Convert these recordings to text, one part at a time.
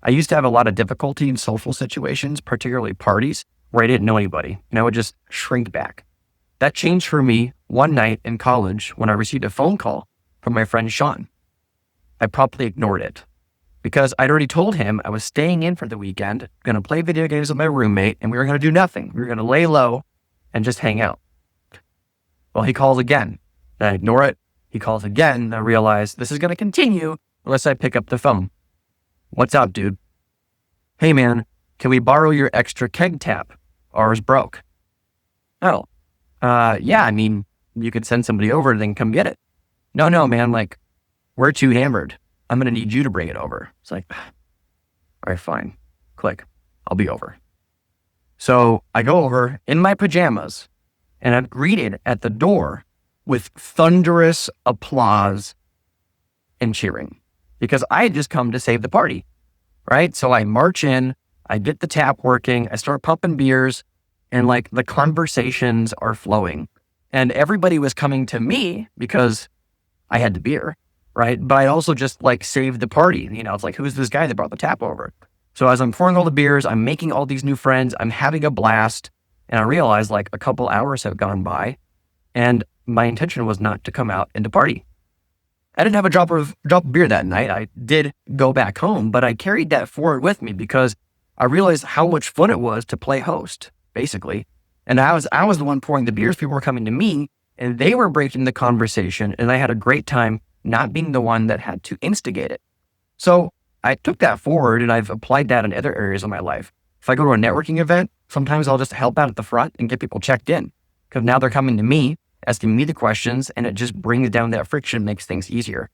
I used to have a lot of difficulty in social situations, particularly parties where I didn't know anybody, and I would just shrink back. That changed for me one night in college when I received a phone call from my friend Sean. I promptly ignored it because I'd already told him I was staying in for the weekend, going to play video games with my roommate, and we were going to do nothing. We were going to lay low and just hang out. Well, he calls again, and I ignore it. He calls again, and I realize this is going to continue unless I pick up the phone. What's up, dude? Hey, man, can we borrow your extra keg-tap? Ours broke. Oh, yeah, I mean, you could send somebody over and then come get it. No, man, like, we're too hammered. I'm going to need you to bring it over. It's like, all right, fine. Click. I'll be over. So I go over in my pajamas, and I'm greeted at the door with thunderous applause and cheering because I had just come to save the party, right? So I march in, I get the tap working, I start pumping beers, and like the conversations are flowing. And everybody was coming to me because I had the beer, right? But I also just like saved the party. You know, it's like, who's this guy that brought the tap over? So as I'm pouring all the beers, I'm making all these new friends, I'm having a blast. And I realized like a couple hours have gone by and my intention was not to come out and to party. I didn't have a drop of beer that night. I did go back home, but I carried that forward with me because I realized how much fun it was to play host, basically. And I was the one pouring the beers. People were coming to me and they were breaking the conversation. And I had a great time not being the one that had to instigate it. So I took that forward and I've applied that in other areas of my life. If I go to a networking event, sometimes I'll just help out at the front and get people checked in because now they're coming to me, asking me the questions, and it just brings down that friction, makes things easier.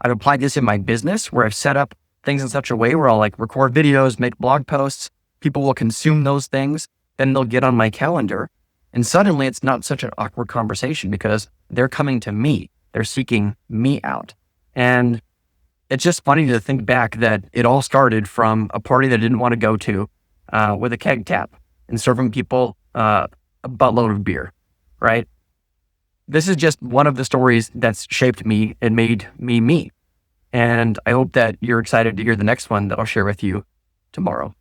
I've applied this in my business where I've set up things in such a way where I'll like record videos, make blog posts, people will consume those things, then they'll get on my calendar. And suddenly it's not such an awkward conversation because they're coming to me, they're seeking me out. And it's just funny to think back that it all started from a party that I didn't want to go to with a keg tap and serving people a buttload of beer, right? This is just one of the stories that's shaped me and made me me. And I hope that you're excited to hear the next one that I'll share with you tomorrow.